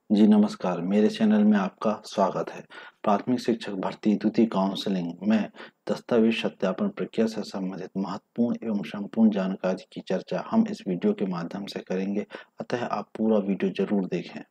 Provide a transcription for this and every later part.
जी नमस्कार, मेरे चैनल में आपका स्वागत है। प्राथमिक शिक्षक भर्ती द्वितीय काउंसलिंग में दस्तावेज सत्यापन प्रक्रिया से संबंधित महत्वपूर्ण एवं संपूर्ण जानकारी की चर्चा हम इस वीडियो के माध्यम से करेंगे, अतः आप पूरा वीडियो जरूर देखें।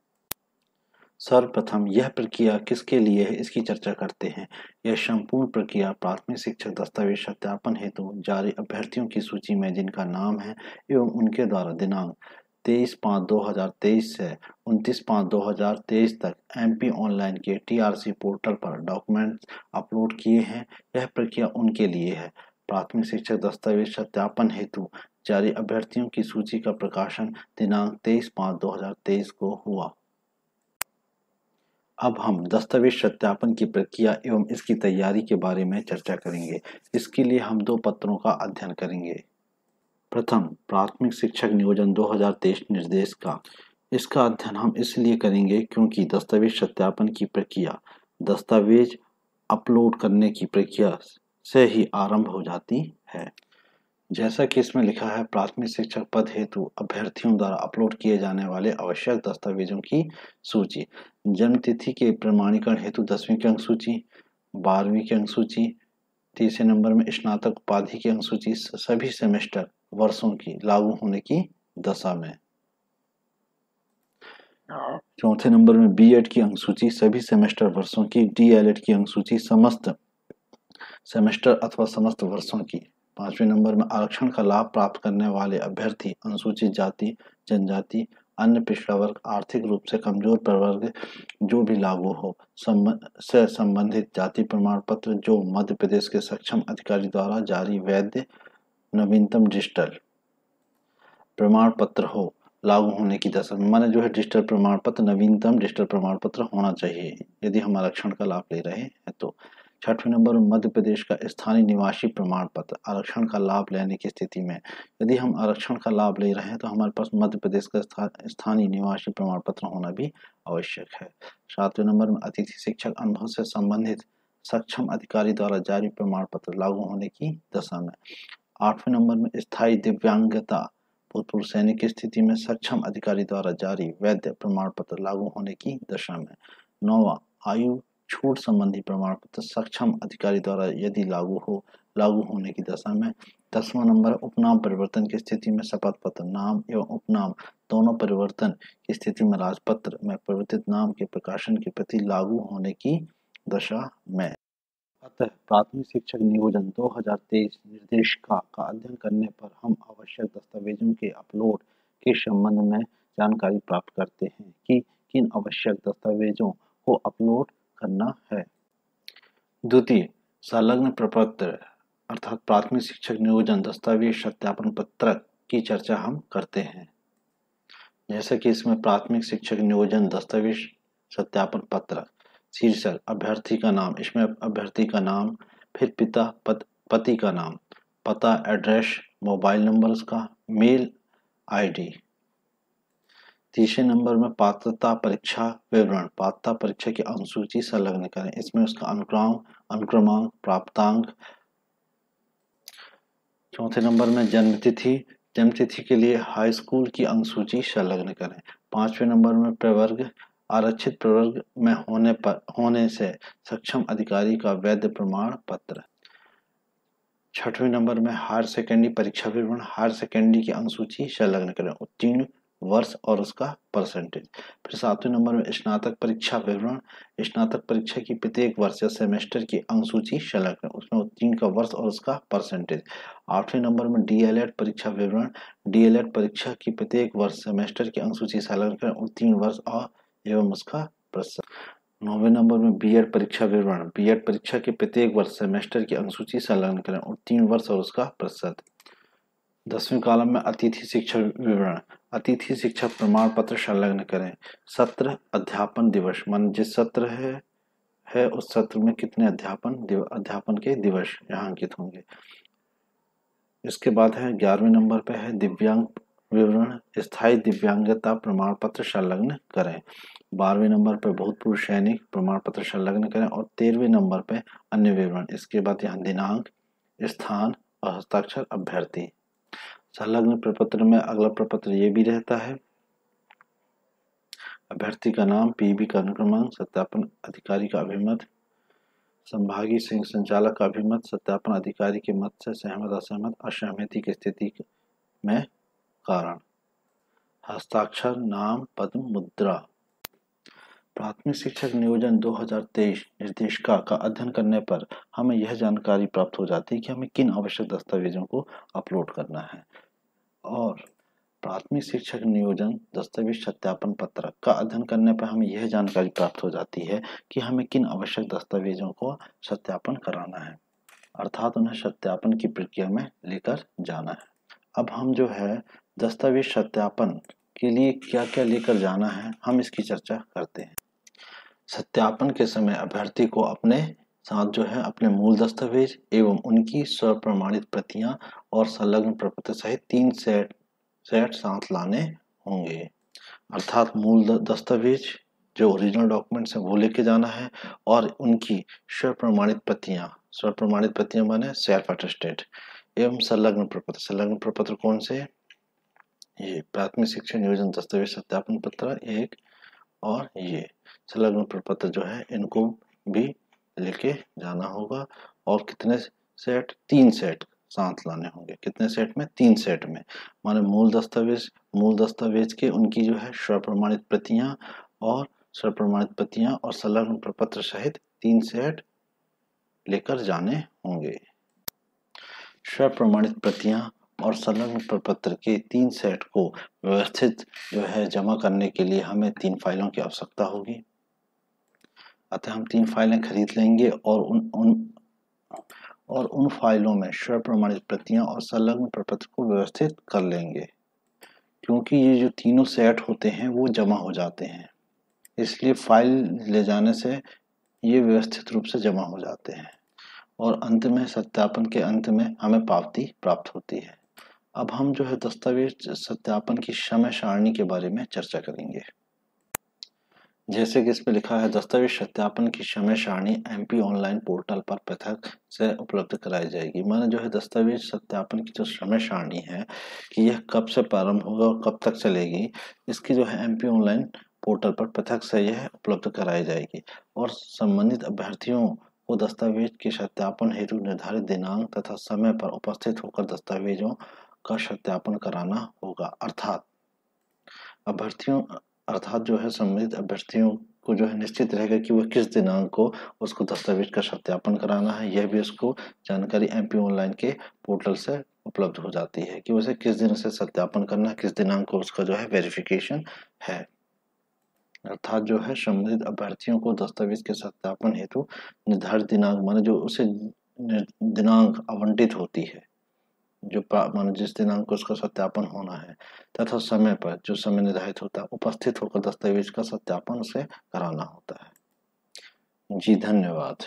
सर्वप्रथम यह प्रक्रिया किसके लिए है, इसकी चर्चा करते हैं। यह संपूर्ण प्रक्रिया प्राथमिक शिक्षक दस्तावेज सत्यापन हेतु जारी अभ्यर्थियों की सूची में जिनका नाम है एवं उनके द्वारा दिनांक 23/5/2023 से 29/5/2023 तक MP ऑनलाइन के TRC पोर्टल पर डॉक्यूमेंट्स अपलोड किए हैं, यह प्रक्रिया उनके लिए है। प्राथमिक शिक्षक दस्तावेज सत्यापन हेतु जारी अभ्यर्थियों की सूची का प्रकाशन दिनांक 23/5/2023 को हुआ। अब हम दस्तावेज सत्यापन की प्रक्रिया एवं इसकी तैयारी के बारे में चर्चा करेंगे। इसके लिए हम दो पत्रों का अध्ययन करेंगे। प्रथम, प्राथमिक शिक्षक नियोजन 2023 निर्देश का। इसका अध्ययन हम इसलिए करेंगे क्योंकि दस्तावेज सत्यापन की प्रक्रिया दस्तावेज अपलोड करने की प्रक्रिया से ही आरंभ हो जाती है। जैसा कि इसमें लिखा है, प्राथमिक शिक्षक पद हेतु अभ्यर्थियों द्वारा अपलोड किए जाने वाले आवश्यक दस्तावेजों की सूची। जन्म तिथि के प्रमाणीकरण हेतु 10वीं की अंक सूची, 12वीं की अंक सूची, तीसरे नंबर में स्नातक उपाधि की अंक सूची सभी सेमेस्टर वर्षों की लागू होने की दशा में। चौथे नंबर में B.Ed की अंक सूची सभी सेमेस्टर वर्षों की, D.LED की अंक सूची समस्त सेमेस्टर अथवा समस्त वर्षों की। पांचवें नंबर में आरक्षण का लाभ प्राप्त करने वाले अभ्यर्थी अनुसूचित जाति, जनजाति, अन्य पिछड़ा वर्ग, आर्थिक रूप से कमजोर प्रवर्ग जो भी लागू हो से संबंधित जाति प्रमाण पत्र जो मध्य प्रदेश के सक्षम अधिकारी द्वारा जारी वैध नवीनतम डिजिटल प्रमाण पत्र हो लागू होने की दशा में। माने जो है डिजिटल प्रमाण पत्र, नवीनतम डिजिटल प्रमाण पत्र होना चाहिए यदि हम आरक्षण का लाभ ले रहे हैं तो। छठवें नंबर में मध्य प्रदेश का स्थानीय निवासी प्रमाण पत्र आरक्षण का लाभ लेने की स्थिति में। यदि हम आरक्षण का लाभ ले रहे हैं तो हमारे पास मध्य प्रदेश का स्थानीय निवासी प्रमाण पत्र होना भी आवश्यक है। सातवें नंबर में अतिथि शिक्षक अनुभव से संबंधित सक्षम अधिकारी द्वारा जारी प्रमाण पत्र लागू होने की दशा में। आठवें नंबर में स्थायी दिव्यांगता भूतपूर्व सैनिक की स्थिति में सक्षम अधिकारी द्वारा जारी वैध प्रमाण पत्र लागू होने की दशा में। नौवां, आयु छूट संबंधी प्रमाण पत्र सक्षम अधिकारी द्वारा यदि लागू होने की दशा में। 10वां नंबर उपनाम परिवर्तन की स्थिति में शपथ पत्र, नाम एवं उपनाम दोनों परिवर्तन की स्थिति में राजपत्र में परिवर्तित नाम के प्रकाशन की प्रति लागू होने की दशा में। अतः प्राथमिक शिक्षक नियोजन 2023 निर्देशिका का अध्ययन करने पर हम आवश्यक दस्तावेजों के अपलोड के संबंध में जानकारी प्राप्त करते हैं कि किन आवश्यक दस्तावेजों को अपलोड करना है। द्वितीय, संलग्न प्रपत्र अर्थात प्राथमिक शिक्षक नियोजन दस्तावेज सत्यापन पत्रक की चर्चा हम करते हैं। जैसे कि इसमें प्राथमिक शिक्षक नियोजन दस्तावेज सत्यापन पत्रक, शीर्षक अभ्यर्थी का नाम, इसमें अभ्यर्थी का नाम, फिर पति का नाम, पता, एड्रेस, मोबाइल नंबर उसका, मेल आईडी। तीसरे नंबर में पात्रता परीक्षा विवरण, पात्रता परीक्षा की अनुसूची संलग्न करें, इसमें उसका अनुक्रमांक, प्राप्तांक। चौथे नंबर में जन्म तिथि के लिए हाई स्कूल की अनुसूची संलग्न करें। पांचवें नंबर में प्रवर्ग, आरक्षित प्रवर्ग में होने से सक्षम अधिकारी का वैध प्रमाण पत्र। छठवें नंबर में हायर सेकेंडरी परीक्षा विवरण, हायर सेकेंडरी की अनुसूची संलग्न करें, उत्तीर्ण वर्ष और उसका परसेंटेज। फिर सातवें नंबर में स्नातक परीक्षा विवरण, स्नातक परीक्षा की प्रत्येक वर्ष या सेमेस्टर की अनुसूची संलग्न करें, उसमें उत्तीर्ण का वर्ष और उसका परसेंटेज। आठवें नंबर में DLED परीक्षा विवरण, DLED परीक्षा की प्रत्येक वर्ष सेमेस्टर की अनुसूची संलग्न करें, उत्तीर्ण वर्ष और एवं उसका प्रतिशत। 9वें नंबर में B.Ed परीक्षा विवरण, B.Ed परीक्षा के प्रत्येक वर्ष सेमेस्टर की अनुसूची संलग्न करें, उत्तीर्ण वर्ष और उसका प्रतिशत। 10वें कॉलम में अतिथि शिक्षक विवरण, अतिथि शिक्षक प्रमाण पत्र संलग्न करें, सत्र, अध्यापन दिवस, मान जिस सत्र है उस सत्र में कितने अध्यापन के दिवस यहाँ अंकित होंगे। इसके बाद है 11वें नंबर पे है दिव्यांग विवरण, स्थायी दिव्यांगता प्रमाण पत्र संलग्न करें। 12वें नंबर पर भूतपूर्व सैनिक प्रमाण पत्र संलग्न करें और 13वें नंबर पे अन्य विवरण। इसके बाद यहाँ दिनांक, स्थान और हस्ताक्षर अभ्यर्थी। संलग्न प्रपत्र में अगला प्रपत्र ये भी रहता है अभ्यर्थी का नाम, पीबी का अनुक्रमांक, सत्यापन अधिकारी का अभिमत, संभागीय संचालक का अभिमत, सत्यापन अधिकारी के मत से सहमत असहमत, असहमति की स्थिति में कारण, हस्ताक्षर, नाम, पद, मुद्रा। प्राथमिक शिक्षक नियोजन 2023 निर्देशिका का अध्ययन करने पर हमें यह जानकारी प्राप्त हो जाती है कि हमें किन आवश्यक दस्तावेजों को अपलोड करना है। और प्राथमिक शिक्षक नियोजन दस्तावेज सत्यापन पत्र का अध्ययन करने पर हमें यह जानकारी प्राप्त हो जाती है कि हमें किन आवश्यक दस्तावेजों को सत्यापन कराना है, अर्थात उन्हें सत्यापन की प्रक्रिया में लेकर जाना है। अब हम जो है दस्तावेज सत्यापन के लिए क्या क्या लेकर जाना है, हम इसकी चर्चा करते हैं। सत्यापन के समय अभ्यर्थी को अपने साथ जो है अपने मूल दस्तावेज एवं उनकी स्वप्रमाणित प्रतियां और संलग्न प्रपत्र सहित 3 सेट साथ लाने होंगे। अर्थात मूल दस्तावेज जो ओरिजिनल डॉक्यूमेंट्स हैं वो लेके जाना है और उनकी स्वप्रमाणित प्रतियां माने सेल्फ अटेस्टेड एवं संलग्न प्रपत्र कौन से, ये प्राथमिक शिक्षा नियोजन दस्तावेज सत्यापन पत्र एक और ये संलग्न प्रपत्र जो है इनको भी लेके जाना होगा। और कितने सेट, 3 सेट साथ लाने होंगे। कितने सेट में, 3 सेट में, माने मूल दस्तावेज के उनकी जो है स्वप्रमाणित प्रतियां और संलग्न प्रपत्र सहित 3 सेट लेकर जाने होंगे। स्वप्रमाणित प्रतियां और संलग्न प्रपत्र के 3 सेट को व्यवस्थित जो है जमा करने के लिए हमें 3 फाइलों की आवश्यकता होगी। अतः हम 3 फाइलें खरीद लेंगे और उन फाइलों में स्वप्रमाणित प्रतियां और संलग्न प्रपत्र को व्यवस्थित कर लेंगे, क्योंकि ये जो तीनों सेट होते हैं वो जमा हो जाते हैं, इसलिए फाइल ले जाने से ये व्यवस्थित रूप से जमा हो जाते हैं और अंत में सत्यापन के अंत में हमें पावती प्राप्त होती है। अब हम जो है दस्तावेज सत्यापन की समय सारणी के बारे में चर्चा करेंगे। जैसे कि इसमें लिखा है, दस्तावेज सत्यापन की समय सारणी एमपी ऑनलाइन पोर्टल पर पृथक से उपलब्ध कराई जाएगी। माने जो है दस्तावेज सत्यापन की जो समय सारणी है कि यह कब से प्रारंभ होगा और कब तक चलेगी, इसकी जो है एमपी ऑनलाइन पोर्टल पर पृथक से यह उपलब्ध कराई जाएगी और संबंधित अभ्यर्थियों को दस्तावेज के सत्यापन हेतु निर्धारित दिनांक तथा समय पर उपस्थित होकर दस्तावेजों का सत्यापन कराना होगा। अर्थात जो है संबंधित अभ्यर्थियों को जो है निश्चित रहेगा कि वह किस दिनांक को उसको दस्तावेज का सत्यापन कराना है। यह भी उसको जानकारी एमपी ऑनलाइन के पोर्टल से उपलब्ध हो जाती है कि उसे किस दिन से सत्यापन करना है, किस दिनांक को उसका जो है वेरिफिकेशन है। अर्थात जो है संबंधित अभ्यर्थियों को दस्तावेज के सत्यापन हेतु निर्धारित दिनांक माने जो उसे दिनांक आवंटित होती है, जो माने जिस दिनांक को उसका सत्यापन होना है तथा समय पर जो समय निर्धारित होता है उपस्थित होकर दस्तावेज का सत्यापन उसे कराना होता है। जी धन्यवाद।